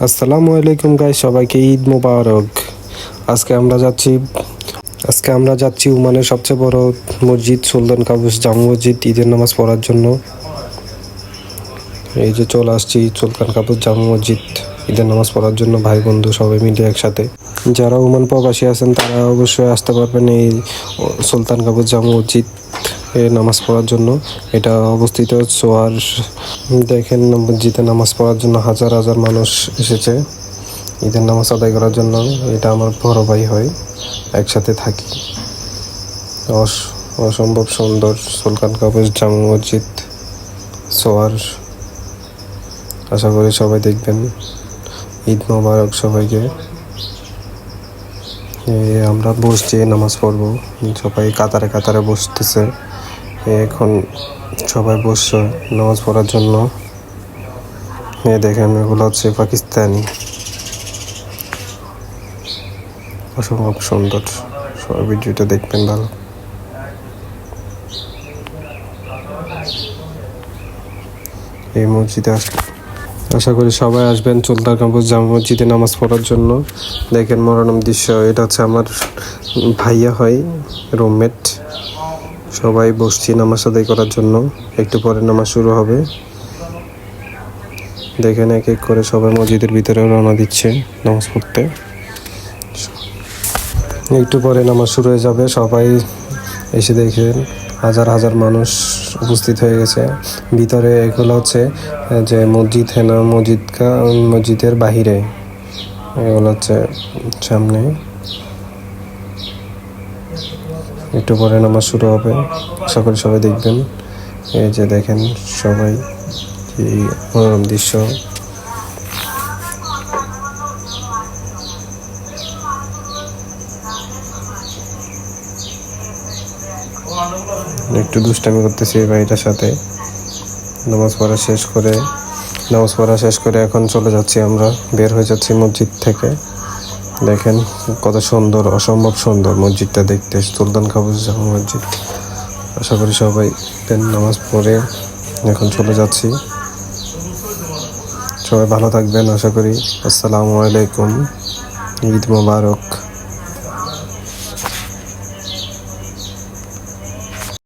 আসসালামু আলাইকুম গাইস, সবাইকে ঈদ মোবারক। আজকে আমরা যাচ্ছি ওমানের সবচেয়ে বড় মসজিদ সুলতান কাবুস জামে মসজিদ ঈদের নামাজ পড়ার জন্য। এই যে চলে আসছি সুলতান কাবুস জামে মসজিদ ঈদের নামাজ পড়ার জন্য, ভাই বন্ধু সবাই মিলে একসাথে। যারা ওমান প্রবাসী আছেন তারা অবশ্যই আসতে পারবেন এই সুলতান কাবুস জামে মসজিদ নামাজ পড়ার জন্য। এটা অবস্থিত সোয়ার। দেখেন মসজিদে নামাজ পড়ার জন্য হাজার হাজার মানুষ এসেছে ঈদের নামাজ আদায় করার জন্য। এটা আমার বড় ভাই হয়, একসাথে থাকি। অসম্ভব সুন্দর সুলতান কাবুস জামে মসজিদ সোয়ার। আশা করি সবাই দেখবেন। ঈদ মোবারক সবাইকে। আমরা বসছি, নামাজ পড়বো। সবাই কাতারে কাতারে বসতেছে। এখন সবাই বসছে নামাজ পড়ার জন্য। দেখেন এগুলো হচ্ছে পাকিস্তানি। অসম্ভব সুন্দর। সবাই ভিডিওটা দেখবেন ভালো। এই মসজিদে আশা করি সবাই আসবেন সুলতান কাবুস জামে মসজিদে নামাজ পড়ার জন্য। দেখেন মনোরম দৃশ্য। এটা হচ্ছে আমার ভাইয়া হয়, রুমমেট। সবাই বসছি নামাজ আদায় করার জন্য। একটু পরে নামাজ শুরু হবে। দেখেন এক এক করে সবাই মসজিদের ভিতরে রওনা দিচ্ছে নামাজ পড়তে। একটু পরে নামাজ শুরু হয়ে যাবে। সবাই এসে দেখেন হাজার হাজার মানুষ উপস্থিত হয়ে গেছে ভিতরে। এগুলো হচ্ছে যে মসজিদ হেনা মসজিদের বাহিরে, এগুলো হচ্ছে সামনে। একটু পরে নামাজ শুরু হবে। আশা করি সবাই দেখবেন। এই যে দেখেন সবাই এই মনোরম দৃশ্য। একটু দুষ্টামি করতেছি এই ভাইটার সাথে। নামাজ পড়া শেষ করে এখন চলে যাচ্ছি, আমরা বের হয়ে যাচ্ছি মসজিদ থেকে। দেখেন কত সুন্দর, অসম্ভব সুন্দর মসজিদটা দেখতে, সুলতান কাবুস জামে মসজিদ। আশা করি সবাই নামাজ পড়ে এখন চলে যাচ্ছি। সবাই ভালো থাকবেন আশা করি। আসসালামু আলাইকুম, ঈদ মোবারক।